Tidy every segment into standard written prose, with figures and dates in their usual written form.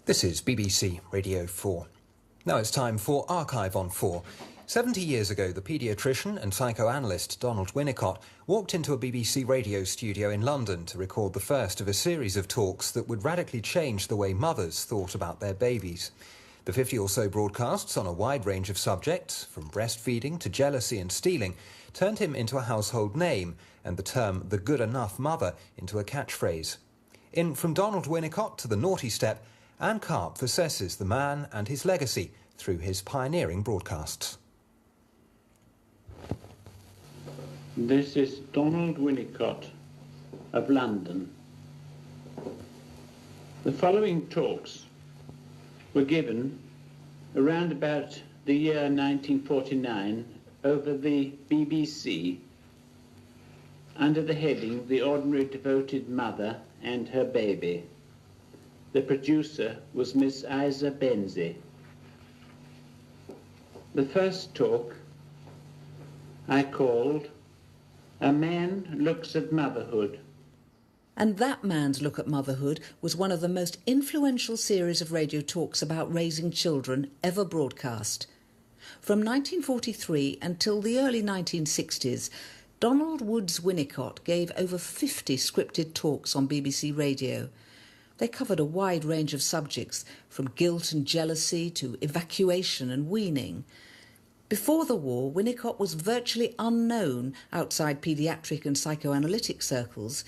This is BBC Radio 4. Now it's time for Archive on 4. 70 years ago, the paediatrician and psychoanalyst Donald Winnicott walked into a BBC radio studio in London to record the first of a series of talks that would radically change the way mothers thought about their babies. The 50 or so broadcasts on a wide range of subjects, from breastfeeding to jealousy and stealing, turned him into a household name and the term "the good enough mother" into a catchphrase. In From Donald Winnicott to the Naughty Step, Anne Karp assesses the man and his legacy through his pioneering broadcasts. This is Donald Winnicott of London. The following talks were given around about the year 1949 over the BBC under the heading "The Ordinary Devoted Mother and Her Baby." The producer was Miss Isa Benzie. The first talk I called "A Man Looks at Motherhood." And that man's look at motherhood was one of the most influential series of radio talks about raising children ever broadcast. From 1943 until the early 1960s, Donald Woods Winnicott gave over 50 scripted talks on BBC Radio. They covered a wide range of subjects, from guilt and jealousy to evacuation and weaning. Before the war, Winnicott was virtually unknown outside paediatric and psychoanalytic circles,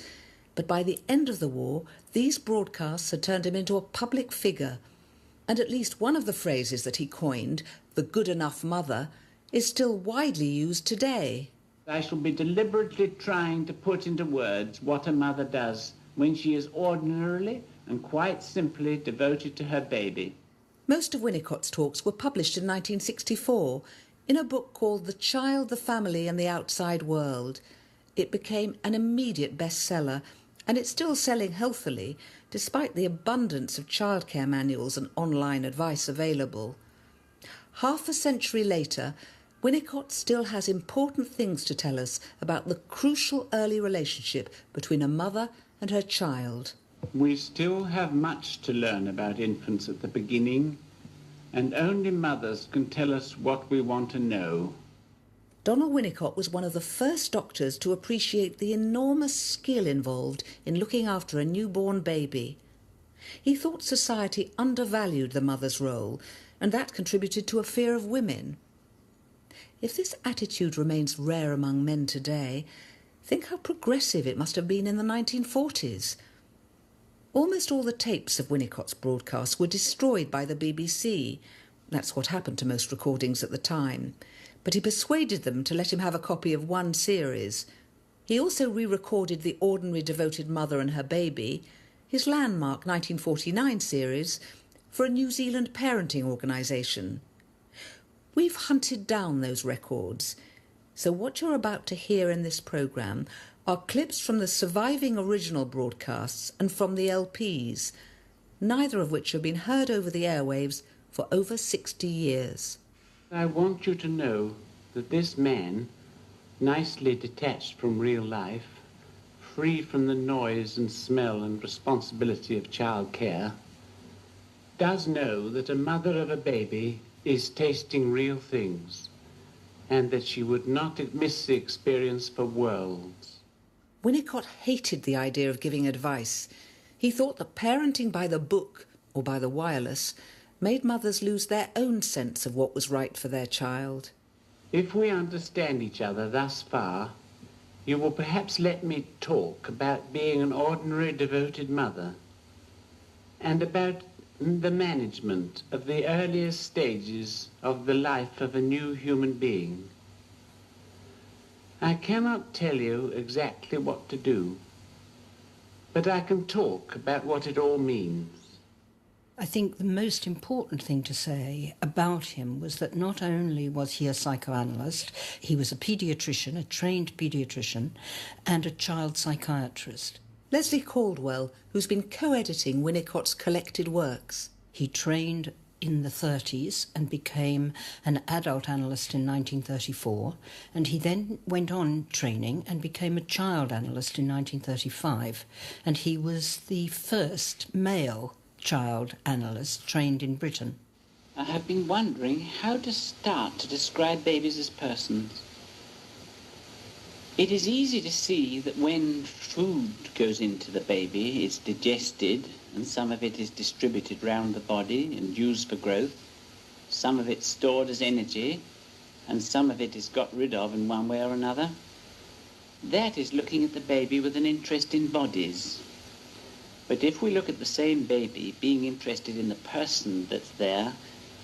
but by the end of the war, these broadcasts had turned him into a public figure, and at least one of the phrases that he coined, "the good enough mother," is still widely used today. I shall be deliberately trying to put into words what a mother does when she is ordinarily and quite simply devoted to her baby. Most of Winnicott's talks were published in 1964 in a book called The Child, the Family and the Outside World. It became an immediate bestseller, and it's still selling healthily despite the abundance of childcare manuals and online advice available. Half a century later, Winnicott still has important things to tell us about the crucial early relationship between a mother and her child. We still have much to learn about infants at the beginning, and only mothers can tell us what we want to know. Donald Winnicott was one of the first doctors to appreciate the enormous skill involved in looking after a newborn baby. He thought society undervalued the mother's role, and that contributed to a fear of women. If this attitude remains rare among men today, think how progressive it must have been in the 1940s. Almost all the tapes of Winnicott's broadcasts were destroyed by the BBC. That's what happened to most recordings at the time. But he persuaded them to let him have a copy of one series. He also re-recorded The Ordinary Devoted Mother and Her Baby, his landmark 1949 series, for a New Zealand parenting organisation. We've hunted down those records, so what you're about to hear in this programme are clips from the surviving original broadcasts and from the LPs, neither of which have been heard over the airwaves for over 60 years. I want you to know that this man, nicely detached from real life, free from the noise and smell and responsibility of child care, does know that a mother of a baby is tasting real things, and that she would not miss the experience for worlds. Winnicott hated the idea of giving advice. He thought that parenting by the book, or by the wireless, made mothers lose their own sense of what was right for their child. If we understand each other thus far, you will perhaps let me talk about being an ordinary devoted mother, and about the management of the earliest stages of the life of a new human being. I cannot tell you exactly what to do, but I can talk about what it all means. I think the most important thing to say about him was that not only was he a psychoanalyst, he was a paediatrician, a trained paediatrician, and a child psychiatrist. Leslie Caldwell, who's been co-editing Winnicott's collected works. He trained in the 30s and became an adult analyst in 1934, and he then went on training and became a child analyst in 1935, and he was the first male child analyst trained in Britain. I have been wondering how to start to describe babies as persons. It is easy to see that when food goes into the baby, it's digested, and some of it is distributed round the body and used for growth. Some of it's stored as energy, and some of it is got rid of in one way or another. That is looking at the baby with an interest in bodies. But if we look at the same baby being interested in the person that's there,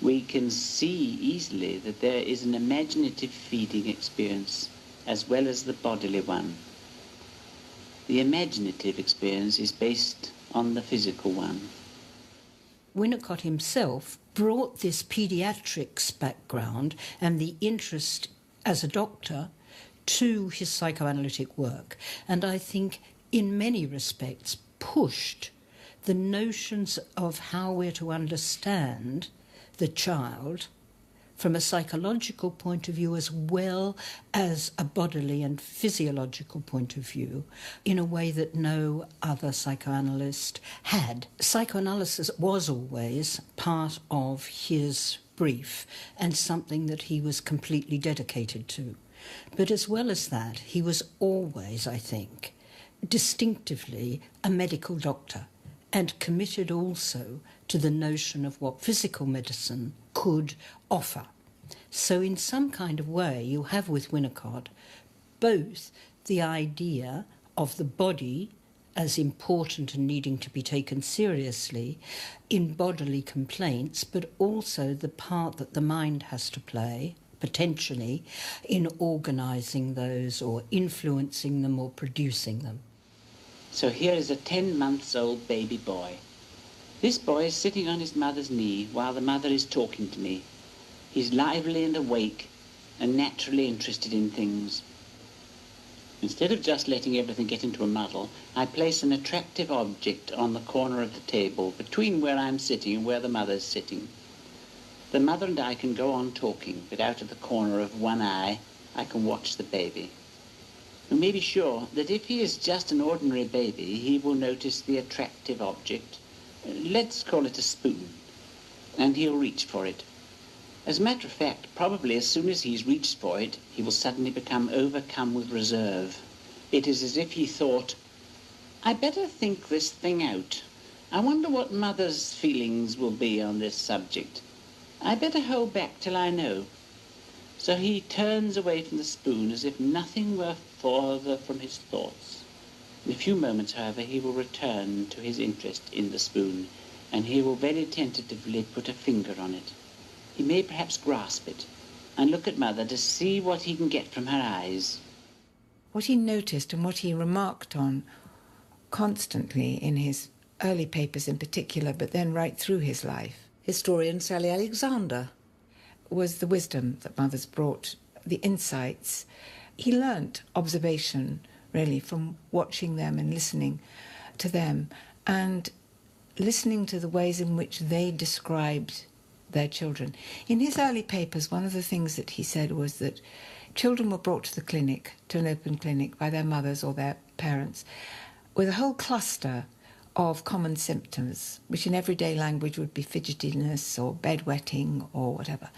we can see easily that there is an imaginative feeding experience as well as the bodily one. The imaginative experience is based on the physical one. Winnicott himself brought this paediatrics background and the interest as a doctor to his psychoanalytic work, and I think in many respects pushed the notions of how we're to understand the child from a psychological point of view as well as a bodily and physiological point of view in a way that no other psychoanalyst had. Psychoanalysis was always part of his brief and something that he was completely dedicated to. But as well as that, he was always, I think, distinctively a medical doctor and committed also to the notion of what physical medicine could offer. So in some kind of way, you have with Winnicott both the idea of the body as important and needing to be taken seriously in bodily complaints, but also the part that the mind has to play, potentially, in organising those or influencing them or producing them. So here is a 10-month-old baby boy. This boy is sitting on his mother's knee while the mother is talking to me. He's lively and awake and naturally interested in things. Instead of just letting everything get into a muddle, I place an attractive object on the corner of the table between where I'm sitting and where the mother's sitting. The mother and I can go on talking, but out of the corner of one eye, I can watch the baby. You may be sure that if he is just an ordinary baby, he will notice the attractive object. Let's call it a spoon, and he'll reach for it. As a matter of fact, probably as soon as he's reached for it, he will suddenly become overcome with reserve. It is as if he thought, I better think this thing out. I wonder what Mother's feelings will be on this subject. I better hold back till I know. So he turns away from the spoon as if nothing were further from his thoughts. In a few moments, however, he will return to his interest in the spoon, and he will very tentatively put a finger on it. He may perhaps grasp it and look at Mother to see what he can get from her eyes. What he noticed and what he remarked on constantly in his early papers in particular, but then right through his life, Historian Sally Alexander, was the wisdom that mothers brought, the insights. He learnt observation, really, from watching them and listening to them and listening to the ways in which they described their children. In his early papers, one of the things that he said was that children were brought to the clinic, to an open clinic, by their mothers or their parents, with a whole cluster of common symptoms, which in everyday language would be fidgetiness or bedwetting or whatever.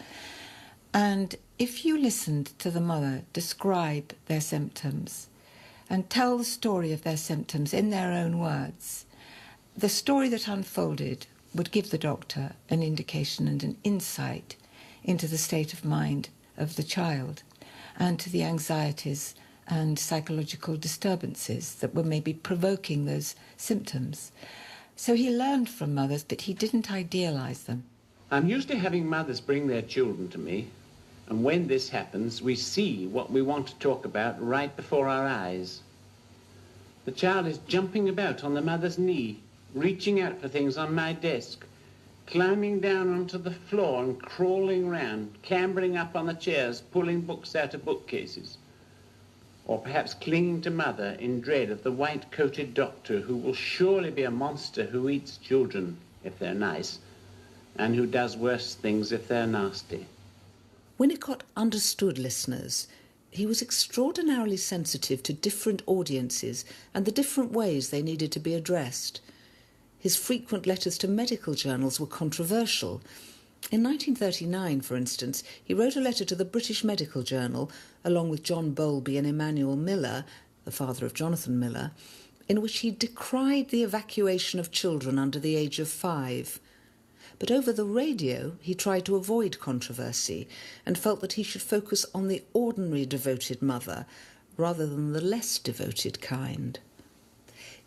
And if you listened to the mother describe their symptoms and tell the story of their symptoms in their own words, the story that unfolded would give the doctor an indication and an insight into the state of mind of the child and to the anxieties and psychological disturbances that were maybe provoking those symptoms. So he learned from mothers, but he didn't idealise them. I'm used to having mothers bring their children to me, and when this happens, we see what we want to talk about right before our eyes. The child is jumping about on the mother's knee, reaching out for things on my desk, climbing down onto the floor and crawling round, clambering up on the chairs, pulling books out of bookcases. Or perhaps clinging to Mother in dread of the white-coated doctor who will surely be a monster who eats children if they're nice, and who does worse things if they're nasty. Winnicott understood listeners. He was extraordinarily sensitive to different audiences and the different ways they needed to be addressed. His frequent letters to medical journals were controversial. In 1939, for instance, he wrote a letter to the British Medical Journal, along with John Bowlby and Emmanuel Miller, the father of Jonathan Miller, in which he decried the evacuation of children under the age of 5. But over the radio, he tried to avoid controversy and felt that he should focus on the ordinary devoted mother rather than the less devoted kind.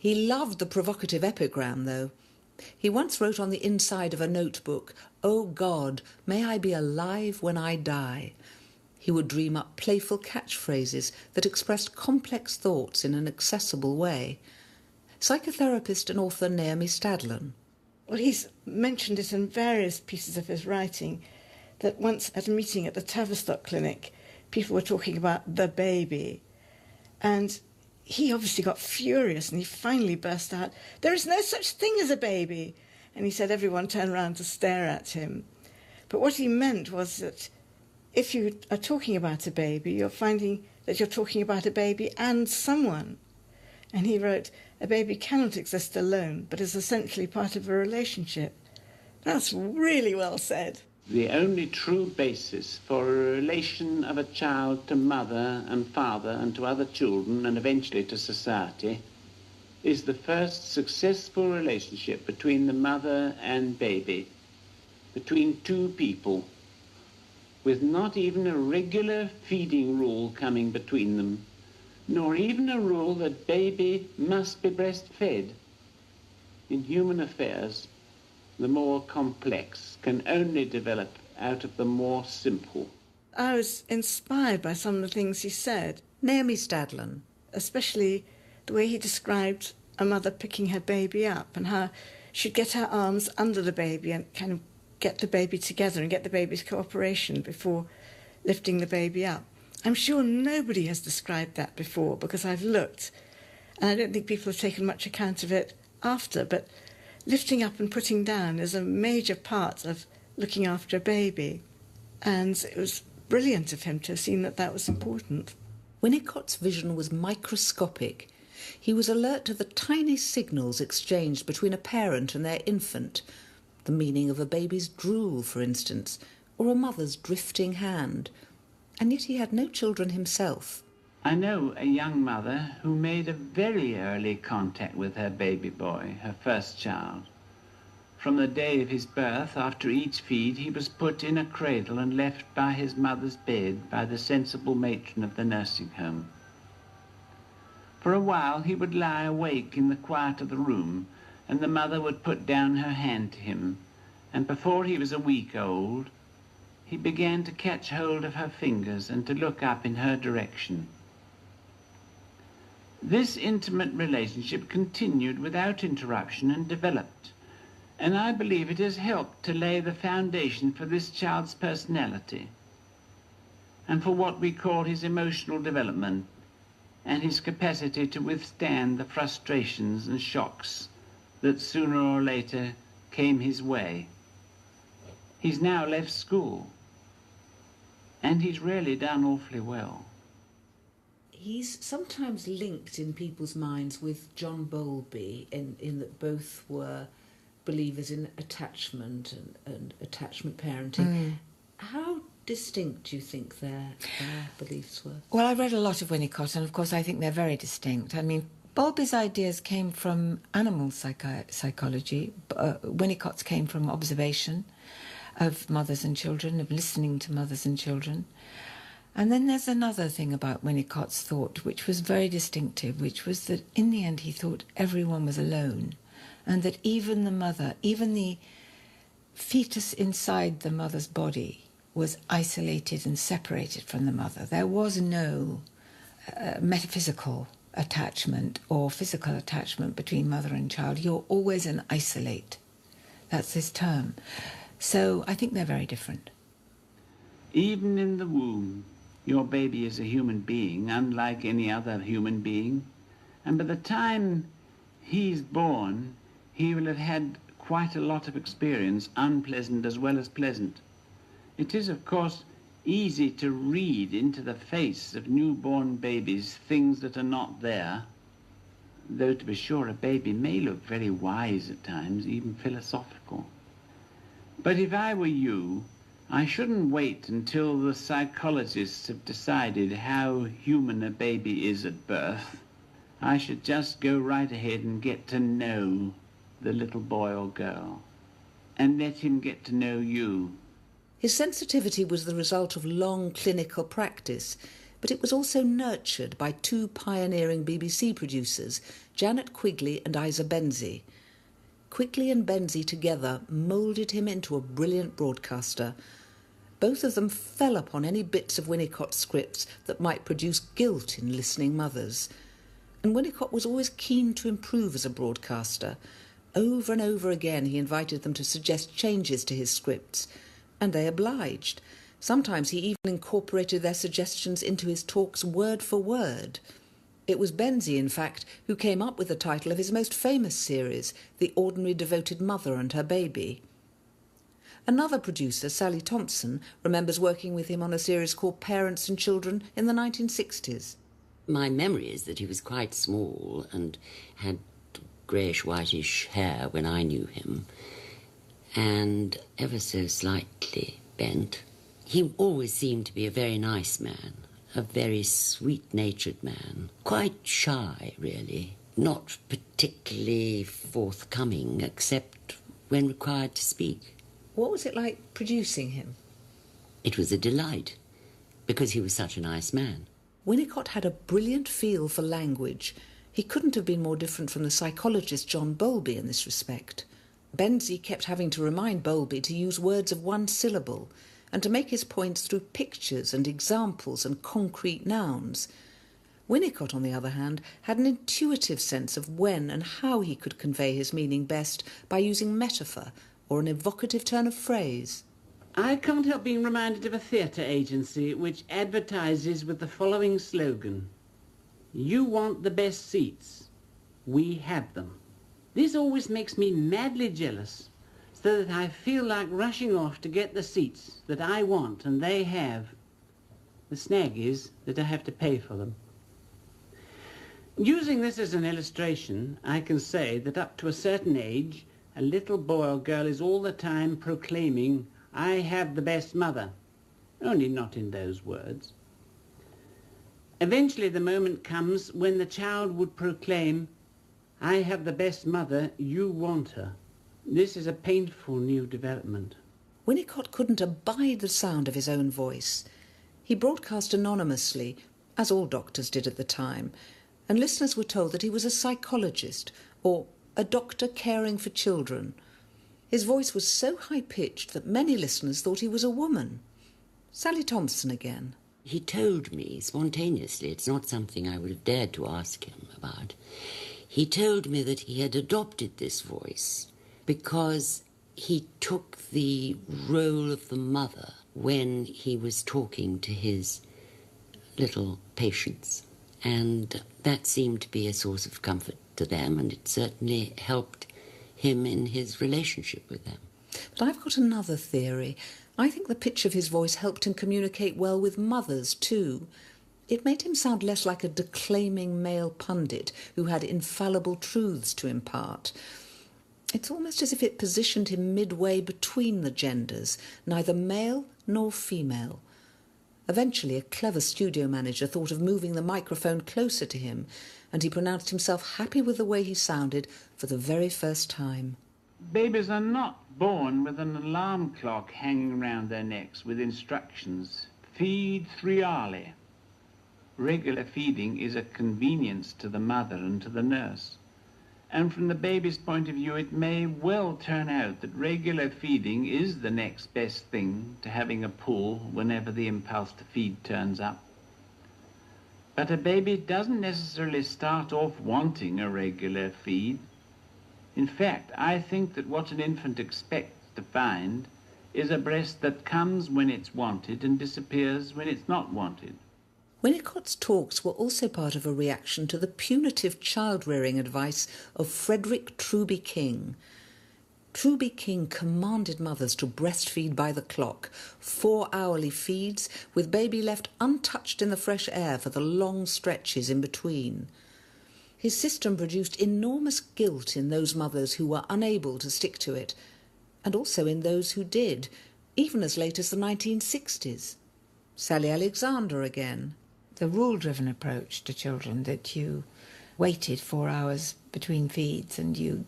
He loved the provocative epigram, though. He once wrote on the inside of a notebook, "Oh God, may I be alive when I die." He would dream up playful catchphrases that expressed complex thoughts in an accessible way. Psychotherapist and author Naomi Stadlen. Well, he's mentioned it in various pieces of his writing, that once at a meeting at the Tavistock Clinic, people were talking about the baby. And he obviously got furious and he finally burst out, "There is no such thing as a baby." And he said everyone turned around to stare at him. But what he meant was that if you are talking about a baby, you're finding that you're talking about a baby and someone. And he wrote, "A baby cannot exist alone, but is essentially part of a relationship." That's really well said. The only true basis for a relation of a child to mother and father and to other children and eventually to society is the first successful relationship between the mother and baby, between two people, with not even a regular feeding rule coming between them, nor even a rule that baby must be breastfed. In human affairs, the more complex can only develop out of the more simple. I was inspired by some of the things he said. Naomi Stadlen. Especially the way he described a mother picking her baby up and how she'd get her arms under the baby and kind of get the baby together and get the baby's cooperation before lifting the baby up. I'm sure nobody has described that before because I've looked, and I don't think people have taken much account of it after, but lifting up and putting down is a major part of looking after a baby, and it was brilliant of him to have seen that that was important. Winnicott's vision was microscopic. He was alert to the tiny signals exchanged between a parent and their infant, the meaning of a baby's drool, for instance, or a mother's drifting hand. And yet he had no children himself. I know a young mother who made a very early contact with her baby boy, her first child. From the day of his birth, after each feed, he was put in a cradle and left by his mother's bed by the sensible matron of the nursing home. For a while he would lie awake in the quiet of the room, and the mother would put down her hand to him, and before he was a week old, he began to catch hold of her fingers and to look up in her direction. This intimate relationship continued without interruption and developed, and I believe it has helped to lay the foundation for this child's personality and for what we call his emotional development and his capacity to withstand the frustrations and shocks that sooner or later came his way. He's now left school, and he's really done awfully well. He's sometimes linked in people's minds with John Bowlby in that both were believers in attachment and attachment parenting. How distinct do you think their beliefs were? Well, I read a lot of Winnicott, and of course I think they're very distinct. I mean, Bowlby's ideas came from animal psychology. Winnicott's came from observation of mothers and children, of listening to mothers and children. And then there's another thing about Winnicott's thought, which was very distinctive, which was that in the end he thought everyone was alone, and that even the mother, even the fetus inside the mother's body was isolated and separated from the mother. There was no metaphysical attachment or physical attachment between mother and child. You're always an isolate. That's his term. So I think they're very different. Even in the womb, your baby is a human being, unlike any other human being. And by the time he's born, he will have had quite a lot of experience, unpleasant as well as pleasant. It is, of course, easy to read into the face of newborn babies things that are not there. though to be sure a baby may look very wise at times, even philosophical. But if I were you, I shouldn't wait until the psychologists have decided how human a baby is at birth. I should just go right ahead and get to know the little boy or girl, and let him get to know you. His sensitivity was the result of long clinical practice, but it was also nurtured by two pioneering BBC producers, Janet Quigley and Isa Benzie. Quigley and Benzie together moulded him into a brilliant broadcaster. Both of them fell upon any bits of Winnicott's scripts that might produce guilt in listening mothers. And Winnicott was always keen to improve as a broadcaster. Over and over again he invited them to suggest changes to his scripts, and they obliged. Sometimes he even incorporated their suggestions into his talks word for word. It was Benzie, in fact, who came up with the title of his most famous series, The Ordinary Devoted Mother and Her Baby. Another producer, Sally Thompson, remembers working with him on a series called Parents and Children in the 1960s. My memory is that he was quite small and had greyish-whitish hair when I knew him, and ever so slightly bent. He always seemed to be a very nice man, a very sweet-natured man, quite shy, really, not particularly forthcoming, except when required to speak. What was it like producing him? It was a delight, because he was such a nice man. Winnicott had a brilliant feel for language. He couldn't have been more different from the psychologist John Bowlby in this respect. Benzie kept having to remind Bowlby to use words of one syllable and to make his points through pictures and examples and concrete nouns. Winnicott, on the other hand, had an intuitive sense of when and how he could convey his meaning best by using metaphor or an evocative turn of phrase. I can't help being reminded of a theatre agency which advertises with the following slogan: "You want the best seats, we have them." This always makes me madly jealous, so that I feel like rushing off to get the seats that I want and they have. The snag is that I have to pay for them. Using this as an illustration, I can say that up to a certain age, a little boy or girl is all the time proclaiming, "I have the best mother," only not in those words. Eventually the moment comes when the child would proclaim, "I have the best mother, you want her." This is a painful new development. Winnicott couldn't abide the sound of his own voice. He broadcast anonymously, as all doctors did at the time, and listeners were told that he was a psychologist or a doctor caring for children. His voice was so high-pitched that many listeners thought he was a woman. Sally Thompson again. He told me spontaneously, it's not something I would have dared to ask him about, he told me that he had adopted this voice because he took the role of the mother when he was talking to his little patients. And that seemed to be a source of comfort to them, and it certainly helped him in his relationship with them. But I've got another theory. I think the pitch of his voice helped him communicate well with mothers too. It made him sound less like a declaiming male pundit who had infallible truths to impart. It's almost as if it positioned him midway between the genders, neither male nor female. Eventually, a clever studio manager thought of moving the microphone closer to him, and he pronounced himself happy with the way he sounded for the very first time. Babies are not born with an alarm clock hanging around their necks with instructions, "Feed 3 hourly." Regular feeding is a convenience to the mother and to the nurse. And from the baby's point of view, it may well turn out that regular feeding is the next best thing to having a pull whenever the impulse to feed turns up. But a baby doesn't necessarily start off wanting a regular feed. In fact, I think that what an infant expects to find is a breast that comes when it's wanted and disappears when it's not wanted. Winnicott's talks were also part of a reaction to the punitive child-rearing advice of Frederick Truby King. Truby King commanded mothers to breastfeed by the clock, 4 hourly feeds, with baby left untouched in the fresh air for the long stretches in between. His system produced enormous guilt in those mothers who were unable to stick to it, and also in those who did, even as late as the 1960s. Sally Alexander again. The rule-driven approach to children, that you waited 4 hours between feeds and you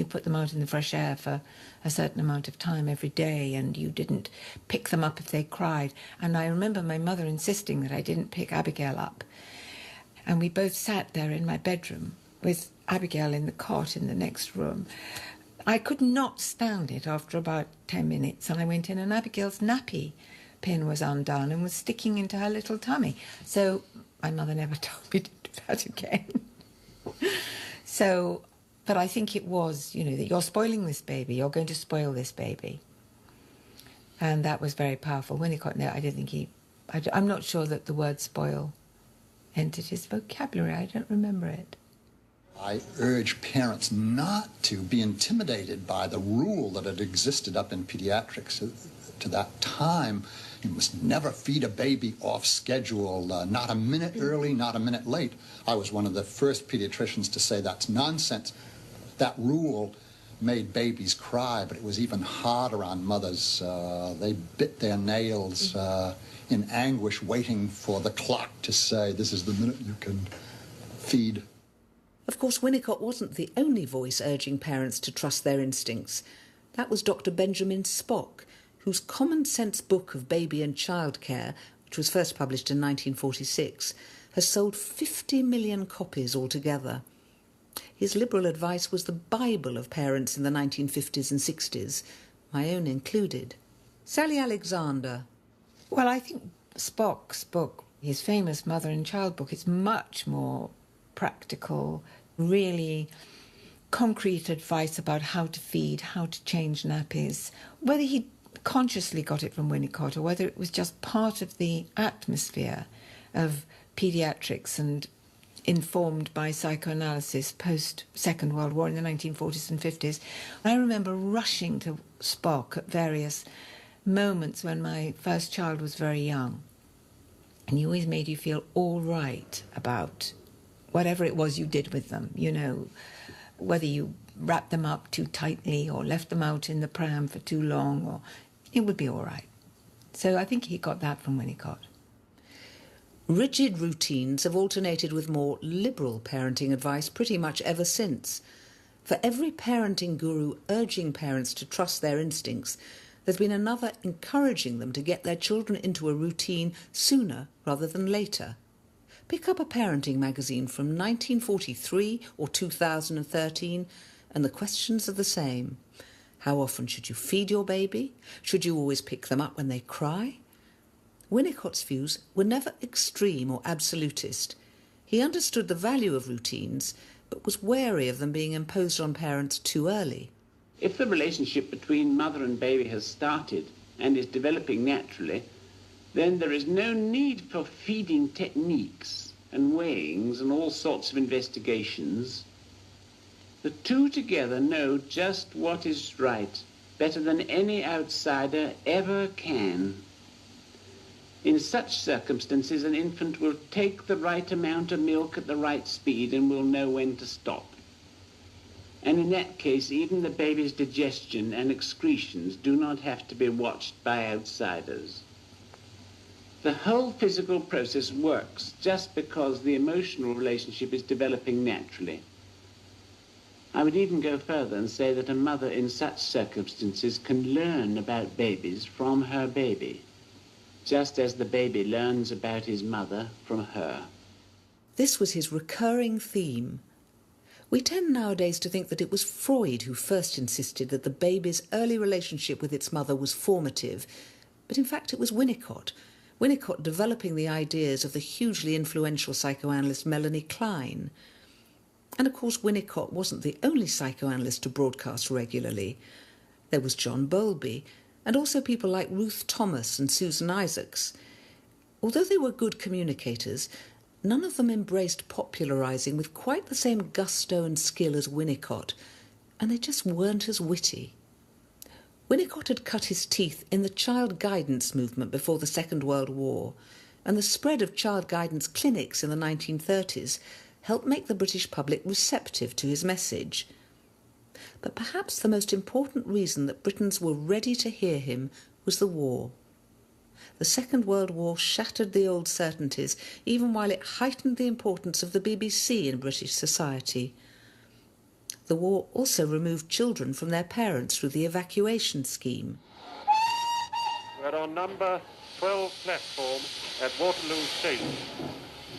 put them out in the fresh air for a certain amount of time every day, and you didn't pick them up if they cried. And I remember my mother insisting that I didn't pick Abigail up. And we both sat there in my bedroom with Abigail in the cot in the next room. I could not stand it after about 10 minutes, and I went in and Abigail's nappy pin was undone and was sticking into her little tummy. So my mother never told me to do that again. So, but I think it was, that you're spoiling this baby, you're going to spoil this baby. And that was very powerful. Winnicott, no, I don't think I'm not sure that the word spoil entered his vocabulary. I don't remember it. I urge parents not to be intimidated by the rule that had existed up in pediatrics to that time. You must never feed a baby off schedule, not a minute early, not a minute late. I was one of the first pediatricians to say that's nonsense. That rule made babies cry, but it was even harder on mothers. They bit their nails in anguish, waiting for the clock to say, this is the minute you can feed. Of course, Winnicott wasn't the only voice urging parents to trust their instincts. That was Dr. Benjamin Spock, whose Common Sense book of baby and child care, which was first published in 1946, has sold 50 million copies altogether. His liberal advice was the Bible of parents in the 1950s and 60s, my own included. Sally Alexander. Well, I think Spock's book, his famous Mother and Child book, is much more practical, really concrete advice about how to feed, how to change nappies. Whether he consciously got it from Winnicott or whether it was just part of the atmosphere of paediatrics and informed by psychoanalysis post-Second World War in the 1940s and 50s. I remember rushing to Spock at various moments when my first child was very young, and he always made you feel all right about whatever it was you did with them, whether you wrapped them up too tightly or left them out in the pram for too long, or it would be all right. So I think he got that from Winnicott. Rigid routines have alternated with more liberal parenting advice pretty much ever since. For every parenting guru urging parents to trust their instincts, there's been another encouraging them to get their children into a routine sooner rather than later. Pick up a parenting magazine from 1943 or 2013 and the questions are the same. How often should you feed your baby? Should you always pick them up when they cry? Winnicott's views were never extreme or absolutist. He understood the value of routines, but was wary of them being imposed on parents too early. If the relationship between mother and baby has started and is developing naturally, then there is no need for feeding techniques and weighings and all sorts of investigations. The two together know just what is right, better than any outsider ever can. In such circumstances, an infant will take the right amount of milk at the right speed and will know when to stop. And in that case, even the baby's digestion and excretions do not have to be watched by outsiders. The whole physical process works just because the emotional relationship is developing naturally. I would even go further and say that a mother in such circumstances can learn about babies from her baby, just as the baby learns about his mother from her. This was his recurring theme. We tend nowadays to think that it was Freud who first insisted that the baby's early relationship with its mother was formative, but in fact it was Winnicott developing the ideas of the hugely influential psychoanalyst Melanie Klein. And of course Winnicott wasn't the only psychoanalyst to broadcast regularly. There was John Bowlby, and also people like Ruth Thomas and Susan Isaacs. Although they were good communicators, none of them embraced popularising with quite the same gusto and skill as Winnicott, and they just weren't as witty. Winnicott had cut his teeth in the child guidance movement before the Second World War, and the spread of child guidance clinics in the 1930s helped make the British public receptive to his message. But perhaps the most important reason that Britons were ready to hear him was the war. The Second World War shattered the old certainties, even while it heightened the importance of the BBC in British society. The war also removed children from their parents through the evacuation scheme. We're on number 12 platform at Waterloo Station,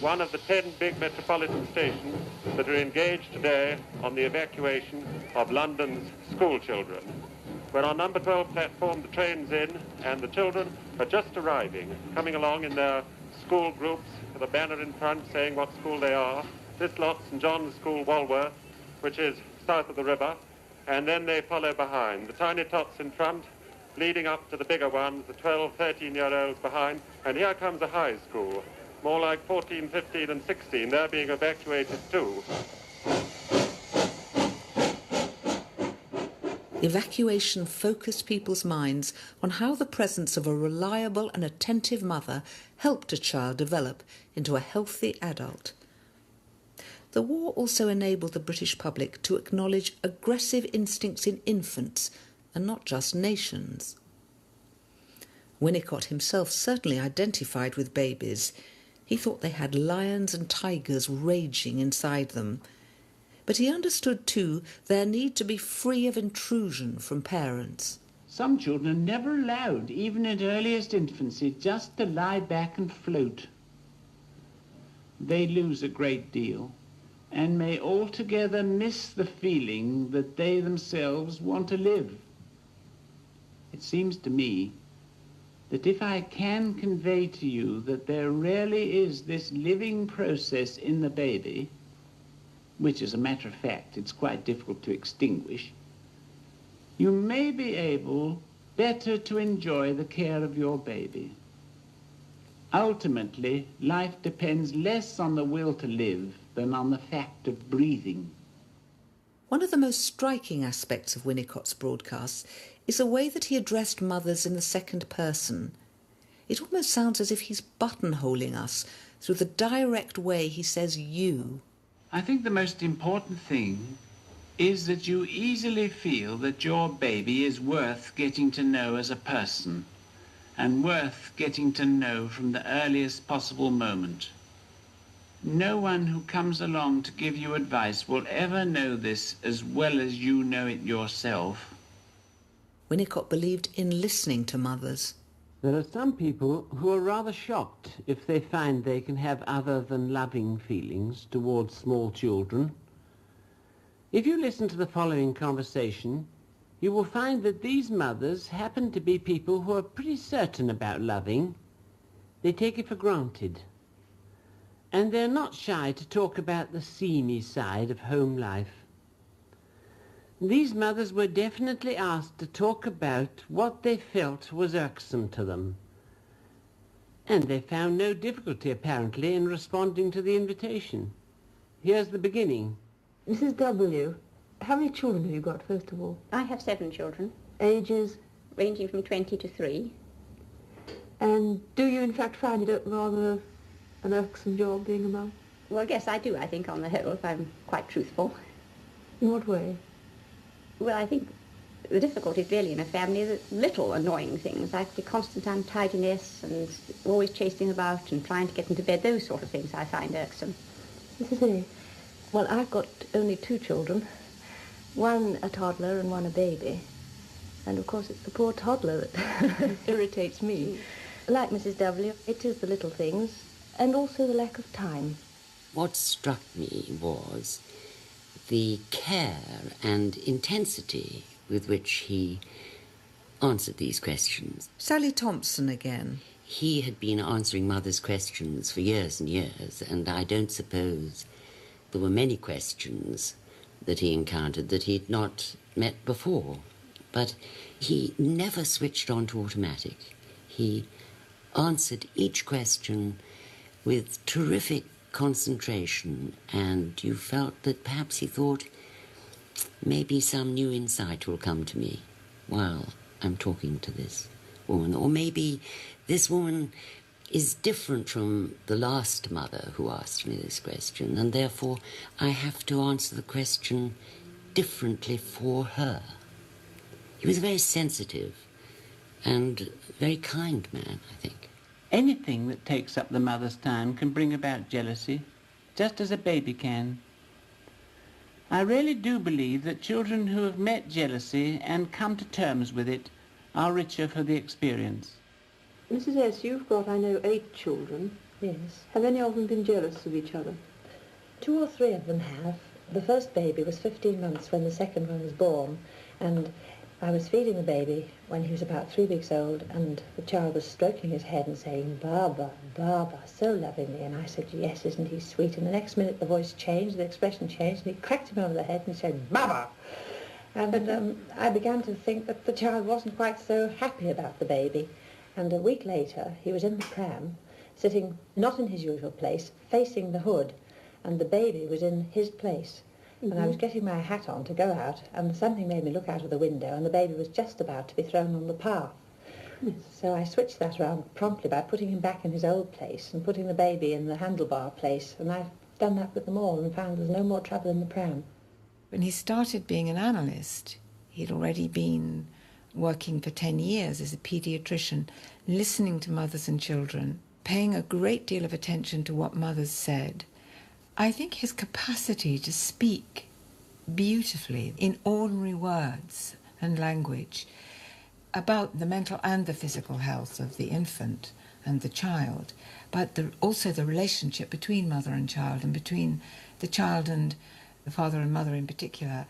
one of the 10 big metropolitan stations that are engaged today on the evacuation of London's school children. We're on number 12 platform, the train's in, and the children are just arriving, coming along in their school groups with a banner in front saying what school they are. This lot, St John's School, Walworth, which is south of the river, and then they follow behind. The tiny tots in front, leading up to the bigger ones, the 12, 13-year-olds behind, and here comes a high school, more like 14, 15 and 16. They're being evacuated too. Evacuation focused people's minds on how the presence of a reliable and attentive mother helped a child develop into a healthy adult. The war also enabled the British public to acknowledge aggressive instincts in infants and not just nations. Winnicott himself certainly identified with babies. He thought they had lions and tigers raging inside them. But he understood too their need to be free of intrusion from parents. Some children are never allowed, even at earliest infancy, just to lie back and float. They lose a great deal and may altogether miss the feeling that they themselves want to live. It seems to me that if I can convey to you that there really is this living process in the baby, which as a matter of fact it's quite difficult to extinguish, you may be able better to enjoy the care of your baby. Ultimately, life depends less on the will to live than on the fact of breathing. One of the most striking aspects of Winnicott's broadcasts is the way that he addressed mothers in the second person. It almost sounds as if he's buttonholing us through the direct way he says you. I think the most important thing is that you easily feel that your baby is worth getting to know as a person and worth getting to know from the earliest possible moment. No one who comes along to give you advice will ever know this as well as you know it yourself. Winnicott believed in listening to mothers. There are some people who are rather shocked if they find they can have other than loving feelings towards small children. If you listen to the following conversation, you will find that these mothers happen to be people who are pretty certain about loving. They take it for granted. And they're not shy to talk about the seamy side of home life. These mothers were definitely asked to talk about what they felt was irksome to them. And they found no difficulty, apparently, in responding to the invitation. Here's the beginning. Mrs. W., how many children have you got, first of all? I have 7 children. Ages? Ranging from 20 to 3. And do you, in fact, find it rather an irksome job being a mum? Well, yes, I do, I think, on the whole, if I'm quite truthful. In what way? Well, I think the difficulty is really in a family that little annoying things, like the constant untidiness and always chasing about and trying to get into bed, those sort of things I find irksome. This is it. Well, I've got only 2 children, one a toddler and one a baby. And of course it's the poor toddler that irritates me. Like Mrs. W., it is the little things and also the lack of time. What struck me was the care and intensity with which he answered these questions. Sally Thompson again. He had been answering mothers' questions for years and years, and I don't suppose there were many questions that he encountered that he'd not met before. But he never switched on to automatic. He answered each question with terrific concentration, and you felt that perhaps he thought, maybe some new insight will come to me while I'm talking to this woman, or maybe this woman is different from the last mother who asked me this question, and therefore I have to answer the question differently for her. He was a very sensitive and very kind man, I think. Anything that takes up the mother's time can bring about jealousy, just as a baby can. I really do believe that children who have met jealousy and come to terms with it are richer for the experience. Mrs. S., you've got, I know, 8 children. Yes. Have any of them been jealous of each other? 2 or 3 of them have. The first baby was 15 months when the second one was born, and I was feeding the baby when he was about 3 weeks old, and the child was stroking his head and saying, "Baba, Baba," so lovingly, and I said, "Yes, isn't he sweet?" And the next minute the voice changed, the expression changed, and he cracked him over the head and he said, "Baba!" And I began to think that the child wasn't quite so happy about the baby. And a week later, he was in the pram, sitting not in his usual place, facing the hood, and the baby was in his place. And I was getting my hat on to go out, and something made me look out of the window, and the baby was just about to be thrown on the path. So I switched that around promptly by putting him back in his old place and putting the baby in the handlebar place, and I've done that with them all and found there's no more trouble in the pram. When he started being an analyst, he'd already been working for 10 years as a paediatrician, listening to mothers and children, paying a great deal of attention to what mothers said. I think his capacity to speak beautifully in ordinary words and language about the mental and the physical health of the infant and the child, but also the relationship between mother and child and between the child and the father and mother in particular,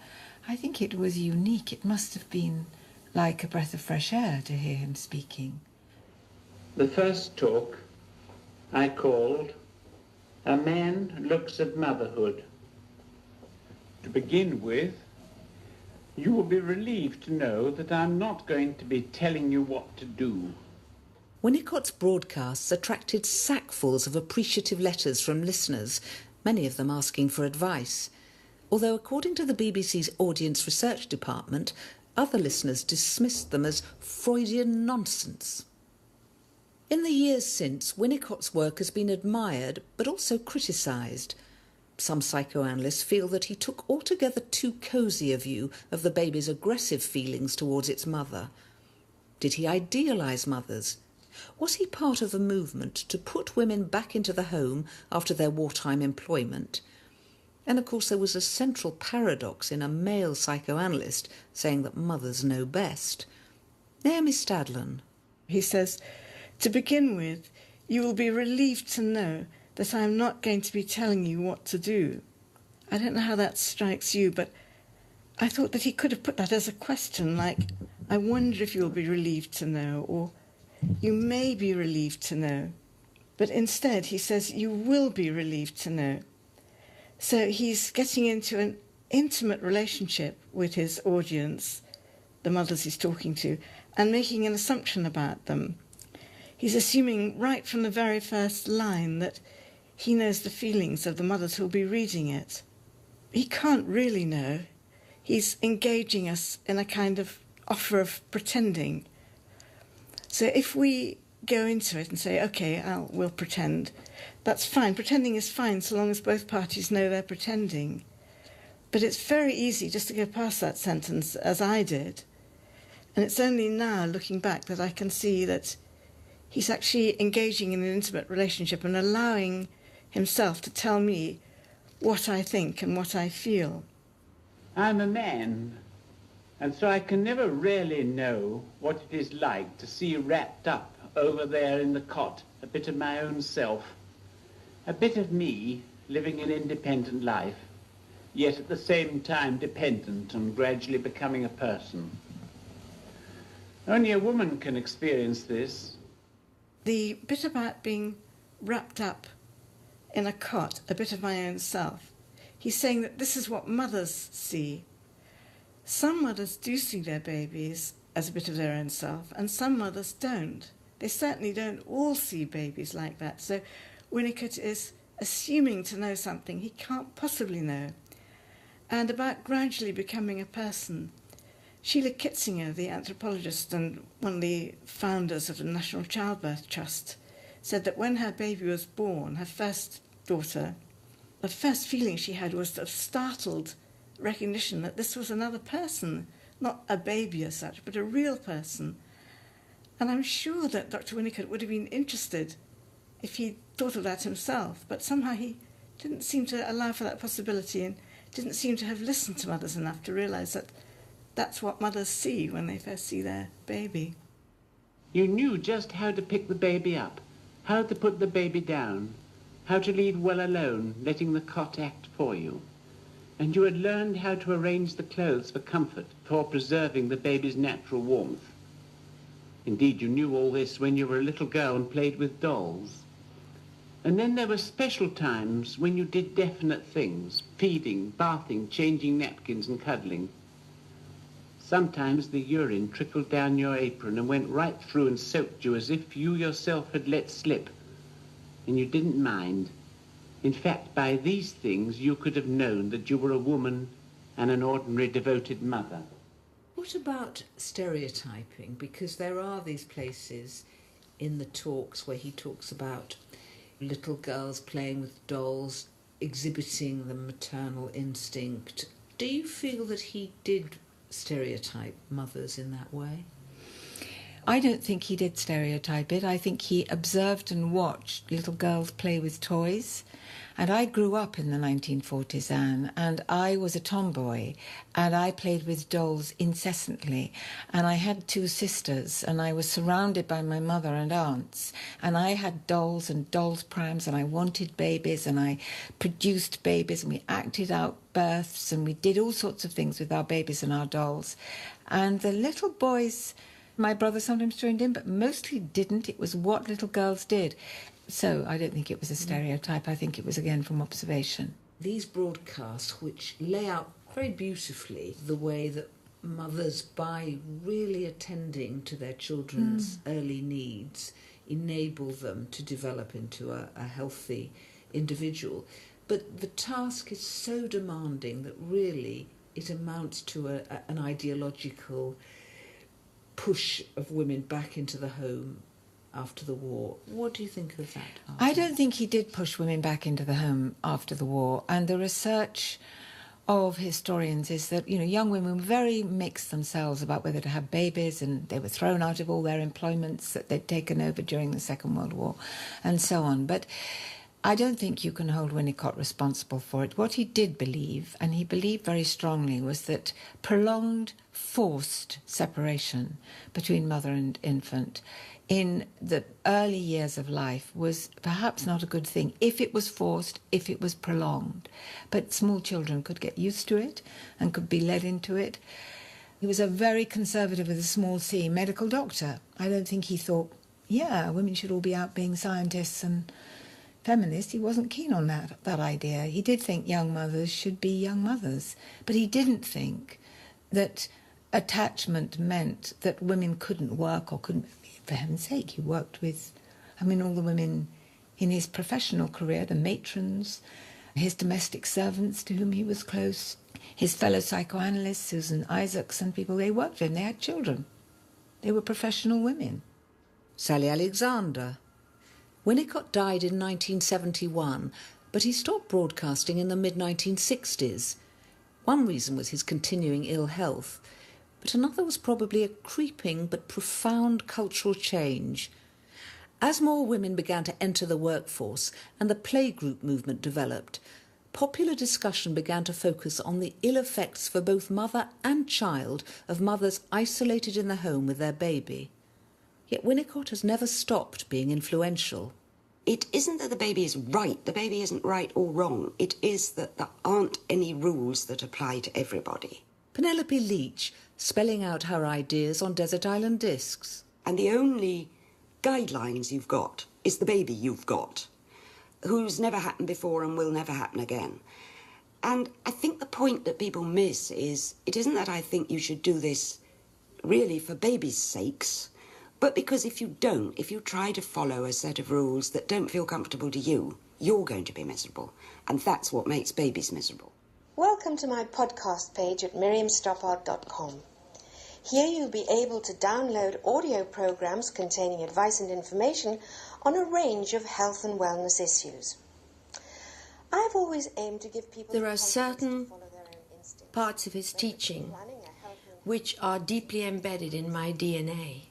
I think it was unique. It must have been like a breath of fresh air to hear him speaking. The first talk I called "A Man Looks at Motherhood." To begin with, you will be relieved to know that I'm not going to be telling you what to do. Winnicott's broadcasts attracted sackfuls of appreciative letters from listeners, many of them asking for advice. Although according to the BBC's Audience Research Department, other listeners dismissed them as Freudian nonsense. In the years since, Winnicott's work has been admired but also criticised. Some psychoanalysts feel that he took altogether too cosy a view of the baby's aggressive feelings towards its mother. Did he idealise mothers? Was he part of a movement to put women back into the home after their wartime employment? And of course there was a central paradox in a male psychoanalyst saying that mothers know best. Naomi Stadlen. He says, "To begin with, you will be relieved to know that I am not going to be telling you what to do." I don't know how that strikes you, but I thought that he could have put that as a question, like, "I wonder if you'll be relieved to know," or "You may be relieved to know." But instead he says, "You will be relieved to know." So he's getting into an intimate relationship with his audience, the mothers he's talking to, and making an assumption about them. He's assuming right from the very first line that he knows the feelings of the mothers who'll be reading it. He can't really know. He's engaging us in a kind of offer of pretending. So if we go into it and say, OK, we'll pretend, that's fine. Pretending is fine so long as both parties know they're pretending. But it's very easy just to go past that sentence, as I did. And it's only now, looking back, that I can see that he's actually engaging in an intimate relationship and allowing himself to tell me what I think and what I feel. I'm a man, and so I can never really know what it is like to see wrapped up over there in the cot a bit of my own self, a bit of me living an independent life, yet at the same time dependent and gradually becoming a person. Only a woman can experience this. The bit about being wrapped up in a cot, a bit of my own self, he's saying that this is what mothers see. Some mothers do see their babies as a bit of their own self, and some mothers don't. They certainly don't all see babies like that. So Winnicott is assuming to know something he can't possibly know. And about gradually becoming a person. Sheila Kitzinger, the anthropologist and one of the founders of the National Childbirth Trust, said that when her baby was born, her first daughter, the first feeling she had was of startled recognition that this was another person, not a baby as such, but a real person. And I'm sure that Dr. Winnicott would have been interested if he thought of that himself, but somehow he didn't seem to allow for that possibility and didn't seem to have listened to mothers enough to realise that that's what mothers see when they first see their baby. You knew just how to pick the baby up, how to put the baby down, how to leave well alone, letting the cot act for you. And you had learned how to arrange the clothes for comfort, for preserving the baby's natural warmth. Indeed, you knew all this when you were a little girl and played with dolls. And then there were special times when you did definite things, feeding, bathing, changing napkins and cuddling. Sometimes the urine trickled down your apron and went right through and soaked you as if you yourself had let slip. And you didn't mind. In fact, by these things you could have known that you were a woman and an ordinary devoted mother. What about stereotyping? Because there are these places in the talks where he talks about little girls playing with dolls, exhibiting the maternal instinct. Do you feel that he did stereotype mothers in that way? I don't think he did stereotype it. I think he observed and watched little girls play with toys. And I grew up in the 1940s, Anne, and I was a tomboy, and I played with dolls incessantly. And I had two sisters, and I was surrounded by my mother and aunts, and I had dolls and dolls' prams, and I wanted babies, and I produced babies, and we acted out births, and we did all sorts of things with our babies and our dolls. And the little boys, my brother sometimes joined in, but mostly didn't. It was what little girls did. So I don't think it was a stereotype. I think it was, again, from observation. These broadcasts, which lay out very beautifully the way that mothers, by really attending to their children's early needs, enable them to develop into a healthy individual. But the task is so demanding that really it amounts to an ideological push of women back into the home after the war. What do you think of that? I don't think he did push women back into the home after the war. And the research of historians is that, young women were very mixed themselves about whether to have babies, and they were thrown out of all their employments that they'd taken over during the Second World War, and so on. But I don't think you can hold Winnicott responsible for it. What he did believe, and he believed very strongly, was that prolonged, forced separation between mother and infant in the early years of life was perhaps not a good thing, if it was forced, if it was prolonged. But small children could get used to it and could be led into it. He was a very conservative, with a small c, medical doctor. I don't think he thought, women should all be out being scientists and feminists. He wasn't keen on that idea. He did think young mothers should be young mothers, but he didn't think that attachment meant that women couldn't work or couldn't. For heaven's sake, he worked with, all the women in his professional career, the matrons, his domestic servants to whom he was close, his fellow psychoanalysts, Susan Isaacs and people, they worked with him, they had children. They were professional women. Sally Alexander. Winnicott died in 1971, but he stopped broadcasting in the mid-1960s. One reason was his continuing ill health, but another was probably a creeping but profound cultural change. As more women began to enter the workforce and the playgroup movement developed, popular discussion began to focus on the ill effects for both mother and child of mothers isolated in the home with their baby. Yet Winnicott has never stopped being influential. It isn't that the baby is right. The baby isn't right or wrong. It is that there aren't any rules that apply to everybody. Penelope Leach, spelling out her ideas on Desert Island Discs. And the only guidelines you've got is the baby you've got, who's never happened before and will never happen again. And I think the point that people miss is, it isn't that I think you should do this really for babies' sakes, but because if you don't, if you try to follow a set of rules that don't feel comfortable to you, you're going to be miserable. And that's what makes babies miserable. Welcome to my podcast page at miriamstoppard.com. Here you'll be able to download audio programs containing advice and information on a range of health and wellness issues. I've always aimed to give people... There are certain parts of his teaching which are deeply embedded in my DNA,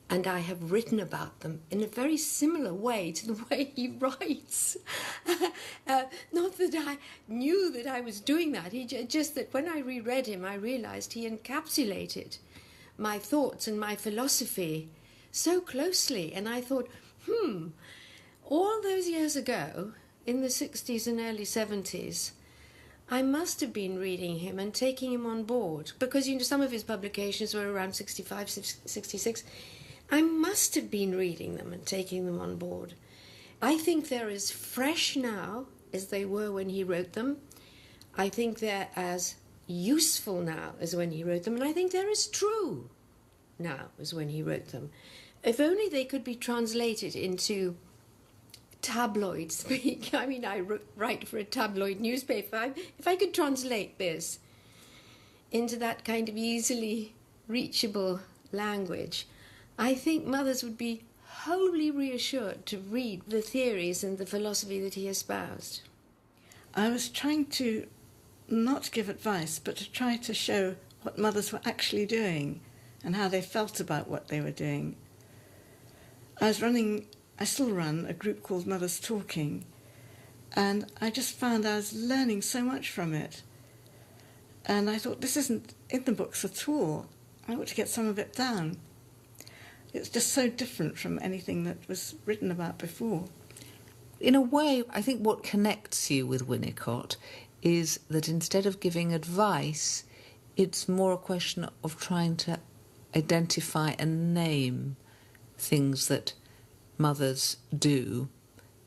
and I have written about them in a very similar way to the way he writes. Not that I knew that I was doing that, just that when I reread him, I realised he encapsulated my thoughts and my philosophy so closely, and I thought, all those years ago, in the 60s and early 70s, I must have been reading him and taking him on board, because some of his publications were around 65, 66. I must have been reading them and taking them on board. I think they're as fresh now as they were when he wrote them. I think they're as useful now as when he wrote them, and I think they're as true now as when he wrote them. If only they could be translated into tabloid speak. I mean, I write for a tabloid newspaper. If I could translate this into that kind of easily reachable language, I think mothers would be wholly reassured to read the theories and the philosophy that he espoused. I was trying to not give advice, but to try to show what mothers were actually doing and how they felt about what they were doing. I still run a group called Mothers Talking, and I just found I was learning so much from it. And I thought, this isn't in the books at all. I ought to get some of it down. It's just so different from anything that was written about before. In a way, I think what connects you with Winnicott is that instead of giving advice, it's more a question of trying to identify and name things that mothers do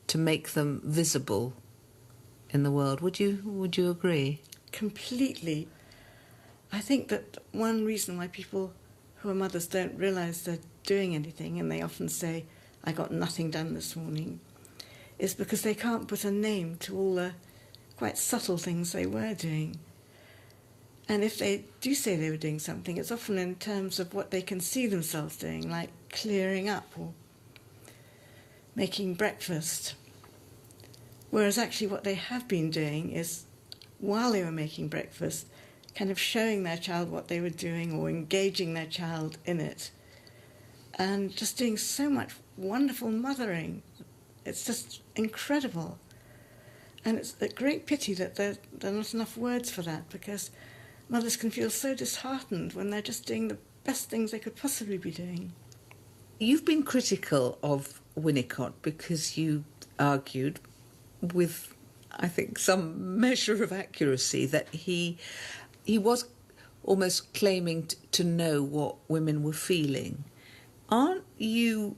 to make them visible in the world. Would you agree? Completely. I think that one reason why people who are mothers don't realise they're doing anything, and they often say, I got nothing done this morning, is because they can't put a name to all the quite subtle things they were doing. And if they do say they were doing something, it's often in terms of what they can see themselves doing, like clearing up or making breakfast. Whereas actually what they have been doing is, while they were making breakfast, kind of showing their child what they were doing or engaging their child in it. And just doing so much wonderful mothering. It's just incredible. And it's a great pity that there are not enough words for that, because mothers can feel so disheartened when they're just doing the best things they could possibly be doing. You've been critical of Winnicott because you argued with, I think, some measure of accuracy that he was almost claiming to know what women were feeling. Aren't you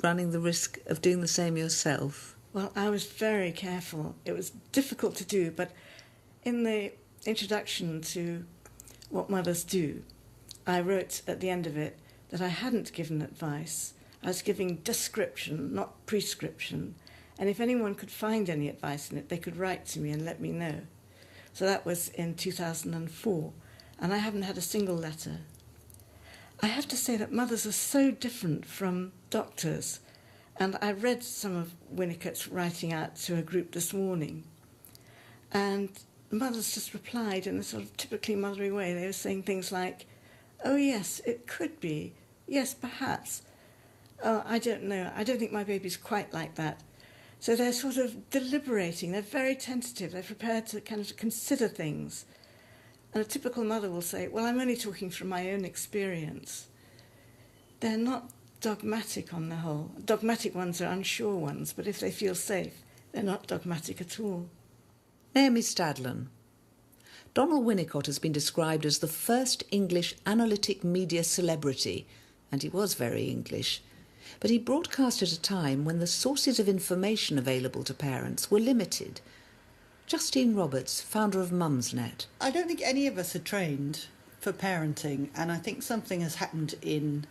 running the risk of doing the same yourself? Well, I was very careful. It was difficult to do, but in the introduction to What Mothers Do, I wrote at the end of it that I hadn't given advice. I was giving description, not prescription. And if anyone could find any advice in it, they could write to me and let me know. So that was in 2004, and I haven't had a single letter. I have to say that mothers are so different from doctors, and I read some of Winnicott's writing out to a group this morning, and mothers just replied in a sort of typically mothery way. They were saying things like, oh yes, it could be, yes, perhaps, oh, I don't know, I don't think my baby's quite like that. So they're sort of deliberating, they're very tentative, they're prepared to kind of consider things. And a typical mother will say, well, I'm only talking from my own experience. They're not dogmatic on the whole. Dogmatic ones are unsure ones, but if they feel safe, they're not dogmatic at all. Naomi Stadlen. Donald Winnicott has been described as the first English analytic media celebrity, and he was very English. But he broadcast at a time when the sources of information available to parents were limited. Justine Roberts, founder of Mumsnet. I don't think any of us are trained for parenting, and I think something has happened in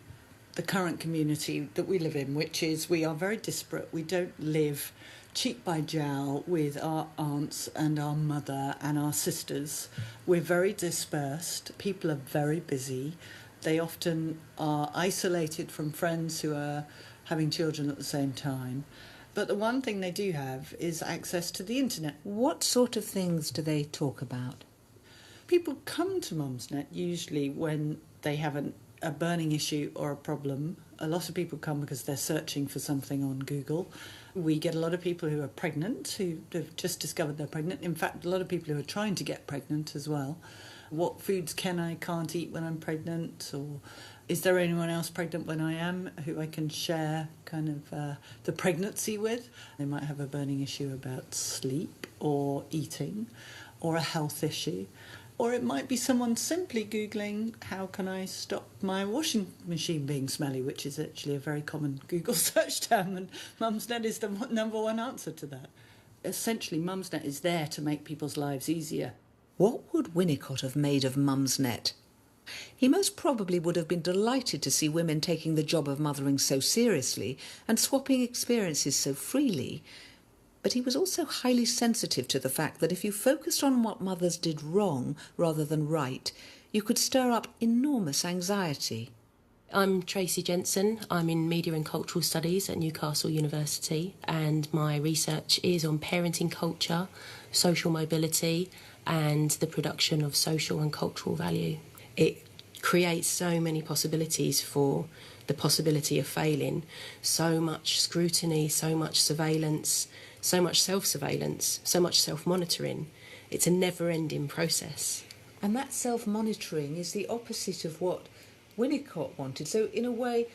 the current community that we live in, which is we are very disparate. We don't live cheek by jowl with our aunts and our mother and our sisters. We're very dispersed. People are very busy. They often are isolated from friends who are having children at the same time. But the one thing they do have is access to the internet. What sort of things do they talk about? People come to Mumsnet usually when they have a burning issue or a problem. A lot of people come because they're searching for something on Google. We get a lot of people who are pregnant, who have just discovered they're pregnant. In fact, a lot of people who are trying to get pregnant as well. What foods can't eat when I'm pregnant? Or is there anyone else pregnant when I am who I can share kind of the pregnancy with? They might have a burning issue about sleep or eating or a health issue. Or it might be someone simply Googling, how can I stop my washing machine being smelly, which is actually a very common Google search term, and Mumsnet is the number one answer to that. Essentially, Mumsnet is there to make people's lives easier. What would Winnicott have made of Mumsnet? He most probably would have been delighted to see women taking the job of mothering so seriously and swapping experiences so freely. But he was also highly sensitive to the fact that if you focused on what mothers did wrong rather than right, you could stir up enormous anxiety. I'm Tracy Jensen. I'm in Media and Cultural Studies at Newcastle University, and my research is on parenting culture, social mobility, and the production of social and cultural value. It creates so many possibilities for the possibility of failing, so much scrutiny, so much surveillance, so much self-surveillance, so much self-monitoring. It's a never-ending process. And that self-monitoring is the opposite of what Winnicott wanted. So, in a way,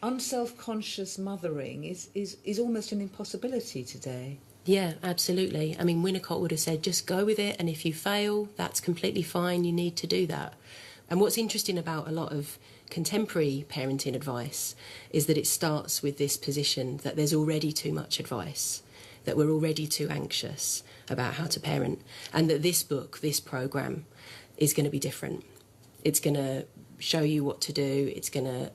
unself-conscious mothering is almost an impossibility today. Yeah, absolutely. I mean, Winnicott would have said, just go with it, and if you fail, that's completely fine, you need to do that. And what's interesting about a lot of contemporary parenting advice is that it starts with this position that there's already too much advice, that we're already too anxious about how to parent, and that this book, this programme, is going to be different. It's going to show you what to do, it's going to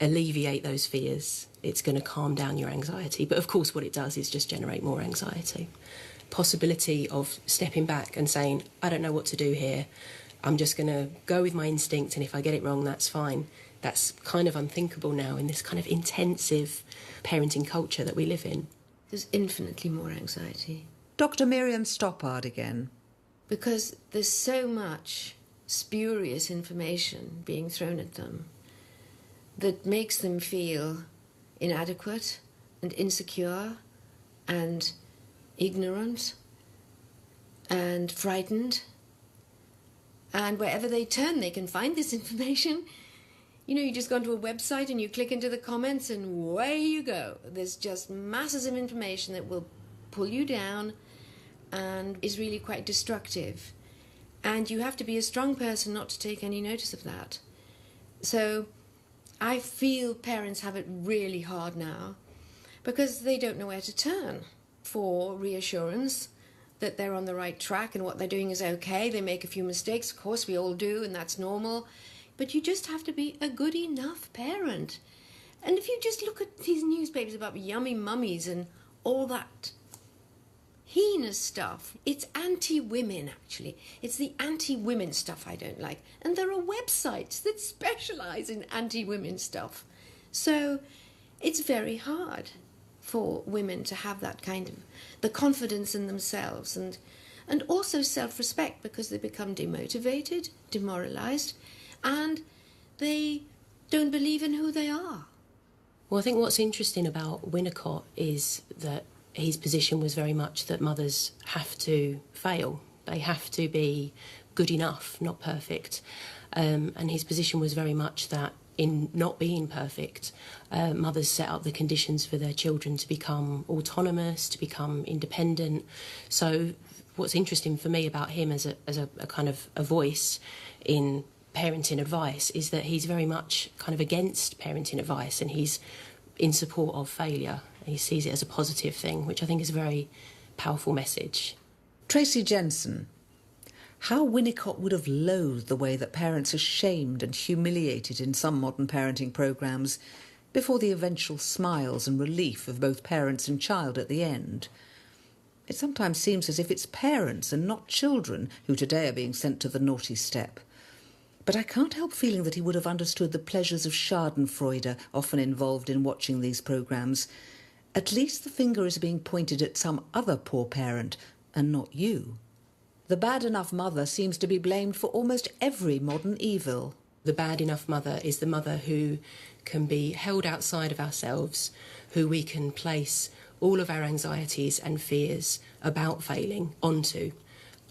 alleviate those fears, it's going to calm down your anxiety. But of course what it does is just generate more anxiety. Possibility of stepping back and saying, I don't know what to do here, I'm just going to go with my instinct, and if I get it wrong, that's fine. That's kind of unthinkable now in this kind of intensive parenting culture that we live in. There's infinitely more anxiety. Dr. Miriam Stoppard again. Because there's so much spurious information being thrown at them that makes them feel inadequate and insecure and ignorant and frightened. And wherever they turn, they can find this information. You know, you just go onto a website and you click into the comments and away you go. There's just masses of information that will pull you down and is really quite destructive. And you have to be a strong person not to take any notice of that. So I feel parents have it really hard now because they don't know where to turn for reassurance that they're on the right track and what they're doing is okay. They make a few mistakes, of course we all do, and that's normal. But you just have to be a good enough parent. And if you just look at these newspapers about yummy mummies and all that heinous stuff, it's anti-women, actually. It's the anti-women stuff I don't like. And there are websites that specialise in anti-women stuff. So it's very hard for women to have that kind of, the confidence in themselves and also self-respect, because they become demotivated, demoralised, and they don't believe in who they are. Well, I think what's interesting about Winnicott is that his position was very much that mothers have to fail. They have to be good enough, not perfect. And his position was very much that in not being perfect, mothers set up the conditions for their children to become autonomous, to become independent. So what's interesting for me about him as a kind of a voice in parenting advice is that he's very much kind of against parenting advice, and he's in support of failure. He sees it as a positive thing, which I think is a very powerful message. Tracy Jensen. How Winnicott would have loathed the way that parents are shamed and humiliated in some modern parenting programmes before the eventual smiles and relief of both parents and child at the end. It sometimes seems as if it's parents and not children who today are being sent to the naughty step. But I can't help feeling that he would have understood the pleasures of schadenfreude often involved in watching these programmes. At least the finger is being pointed at some other poor parent, and not you. The bad enough mother seems to be blamed for almost every modern evil. The bad enough mother is the mother who can be held outside of ourselves, who we can place all of our anxieties and fears about failing onto.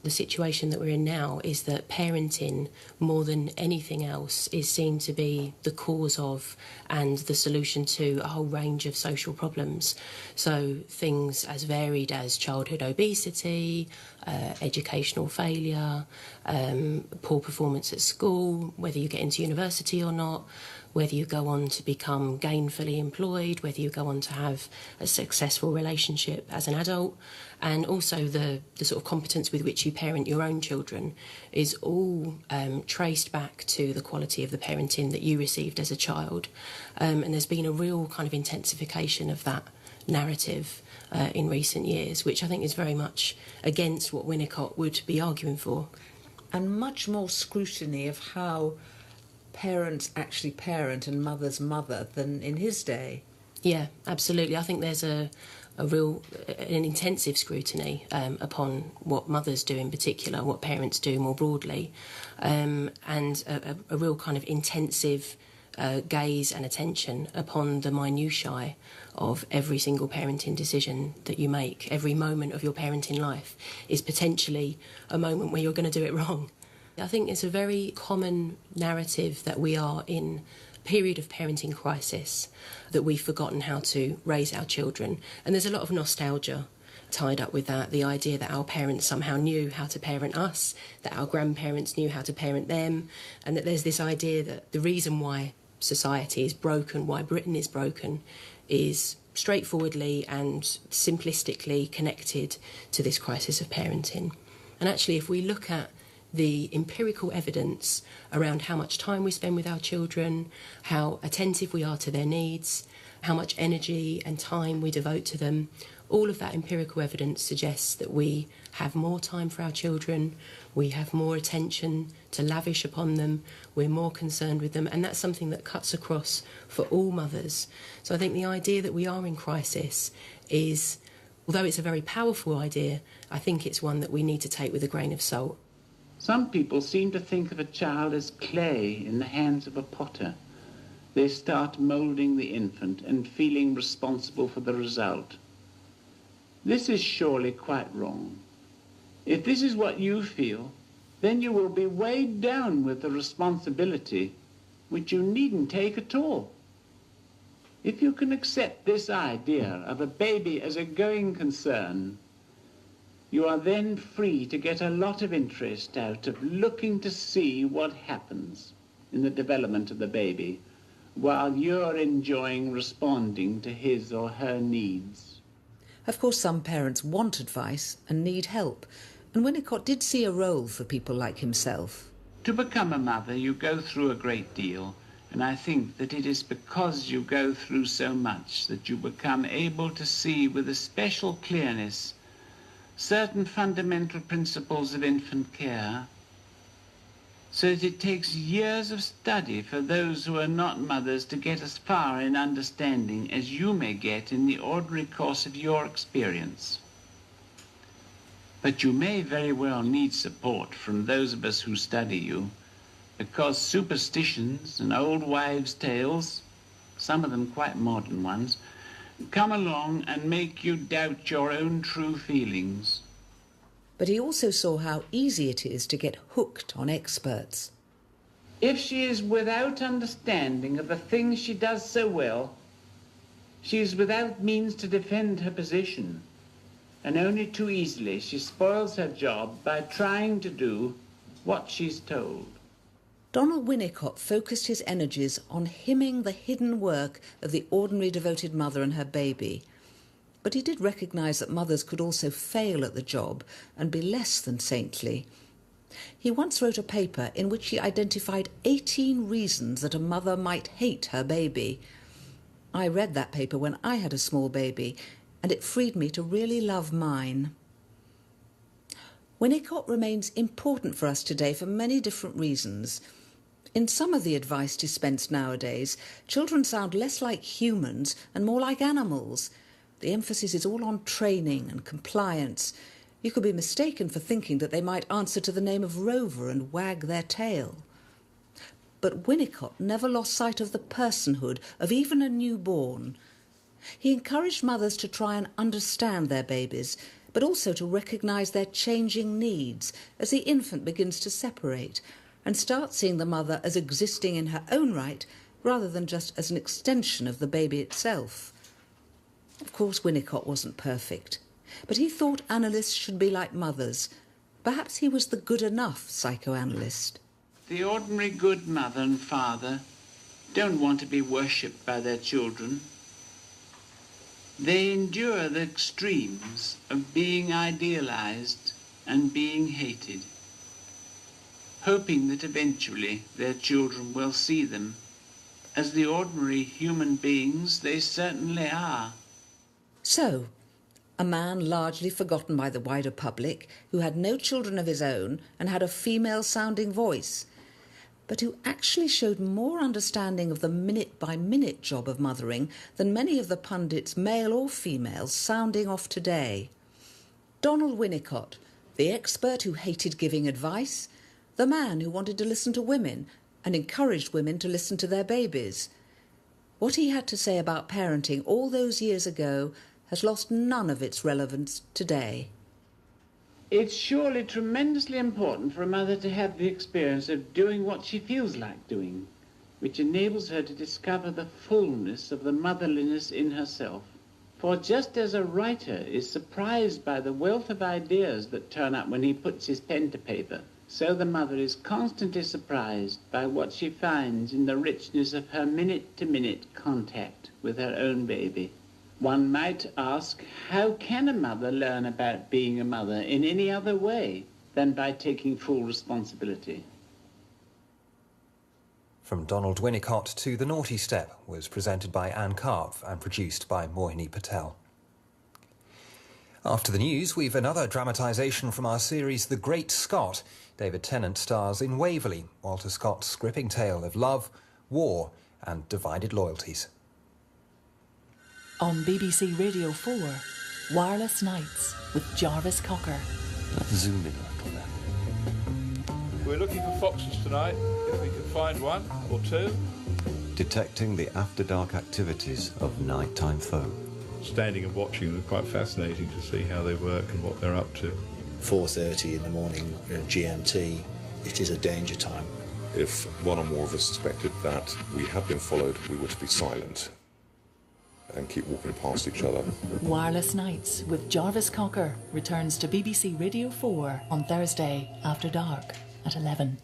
The situation that we're in now is that parenting, more than anything else, is seen to be the cause of and the solution to a whole range of social problems. So things as varied as childhood obesity, educational failure, poor performance at school, whether you get into university or not, whether you go on to become gainfully employed, whether you go on to have a successful relationship as an adult, and also the sort of competence with which you parent your own children is all traced back to the quality of the parenting that you received as a child. And there's been a real kind of intensification of that narrative in recent years, which I think is very much against what Winnicott would be arguing for. And much more scrutiny of how parents actually parent and mother's mother than in his day. Yeah, absolutely. I think there's an intensive scrutiny upon what mothers do in particular, what parents do more broadly, and a real kind of intensive gaze and attention upon the minutiae of every single parenting decision that you make. Every moment of your parenting life is potentially a moment where you're going to do it wrong. I think it's a very common narrative that we are in a period of parenting crisis, that we've forgotten how to raise our children. And there's a lot of nostalgia tied up with that, the idea that our parents somehow knew how to parent us, that our grandparents knew how to parent them, and that there's this idea that the reason why society is broken, why Britain is broken, is straightforwardly and simplistically connected to this crisis of parenting. And actually, if we look at the empirical evidence around how much time we spend with our children, how attentive we are to their needs, how much energy and time we devote to them, all of that empirical evidence suggests that we have more time for our children, we have more attention to lavish upon them, we're more concerned with them, and that's something that cuts across for all mothers. So I think the idea that we are in crisis is, although it's a very powerful idea, I think it's one that we need to take with a grain of salt. Some people seem to think of a child as clay in the hands of a potter. They start moulding the infant and feeling responsible for the result. This is surely quite wrong. If this is what you feel, then you will be weighed down with the responsibility which you needn't take at all. If you can accept this idea of a baby as a going concern, you are then free to get a lot of interest out of looking to see what happens in the development of the baby while you're enjoying responding to his or her needs. Of course, some parents want advice and need help, and Winnicott did see a role for people like himself. To become a mother, you go through a great deal, and I think that it is because you go through so much that you become able to see with a special clearness certain fundamental principles of infant care, so that it takes years of study for those who are not mothers to get as far in understanding as you may get in the ordinary course of your experience. But you may very well need support from those of us who study you, because superstitions and old wives' tales, some of them quite modern ones, come along and make you doubt your own true feelings. But he also saw how easy it is to get hooked on experts. If she is without understanding of the things she does so well, she is without means to defend her position, and only too easily she spoils her job by trying to do what she's told. Donald Winnicott focused his energies on hymning the hidden work of the ordinary devoted mother and her baby. But he did recognise that mothers could also fail at the job and be less than saintly. He once wrote a paper in which he identified 18 reasons that a mother might hate her baby. I read that paper when I had a small baby, and it freed me to really love mine. Winnicott remains important for us today for many different reasons. In some of the advice dispensed nowadays, children sound less like humans and more like animals. The emphasis is all on training and compliance. You could be mistaken for thinking that they might answer to the name of Rover and wag their tail. But Winnicott never lost sight of the personhood of even a newborn. He encouraged mothers to try and understand their babies, but also to recognise their changing needs as the infant begins to separate and start seeing the mother as existing in her own right rather than just as an extension of the baby itself. Of course, Winnicott wasn't perfect, but he thought analysts should be like mothers. Perhaps he was the good enough psychoanalyst. The ordinary good mother and father don't want to be worshipped by their children. They endure the extremes of being idealized and being hated, hoping that eventually their children will see them as the ordinary human beings they certainly are. So, a man largely forgotten by the wider public, who had no children of his own and had a female-sounding voice, but who actually showed more understanding of the minute-by-minute job of mothering than many of the pundits, male or female, sounding off today. Donald Winnicott, the expert who hated giving advice, the man who wanted to listen to women and encouraged women to listen to their babies. What he had to say about parenting all those years ago has lost none of its relevance today. It's surely tremendously important for a mother to have the experience of doing what she feels like doing, which enables her to discover the fullness of the motherliness in herself. For just as a writer is surprised by the wealth of ideas that turn up when he puts his pen to paper, so the mother is constantly surprised by what she finds in the richness of her minute-to-minute contact with her own baby. One might ask, how can a mother learn about being a mother in any other way than by taking full responsibility? From Donald Winnicott to The Naughty Step was presented by Anne Karpf and produced by Mohini Patel. After the news, we've another dramatisation from our series The Great Scott. David Tennant stars in Waverley, Walter Scott's gripping tale of love, war and divided loyalties. On BBC Radio 4, Wireless Nights with Jarvis Cocker. Zoom in a little there. We're looking for foxes tonight, if we can find one or two. Detecting the after-dark activities of nighttime folk. Standing and watching them, quite fascinating to see how they work and what they're up to. 4:30 in the morning GMT, it is a danger time. If one or more of us suspected that we had been followed, we were to be silent and keep walking past each other. Wireless Nights with Jarvis Cocker returns to BBC Radio 4 on Thursday after dark at 11.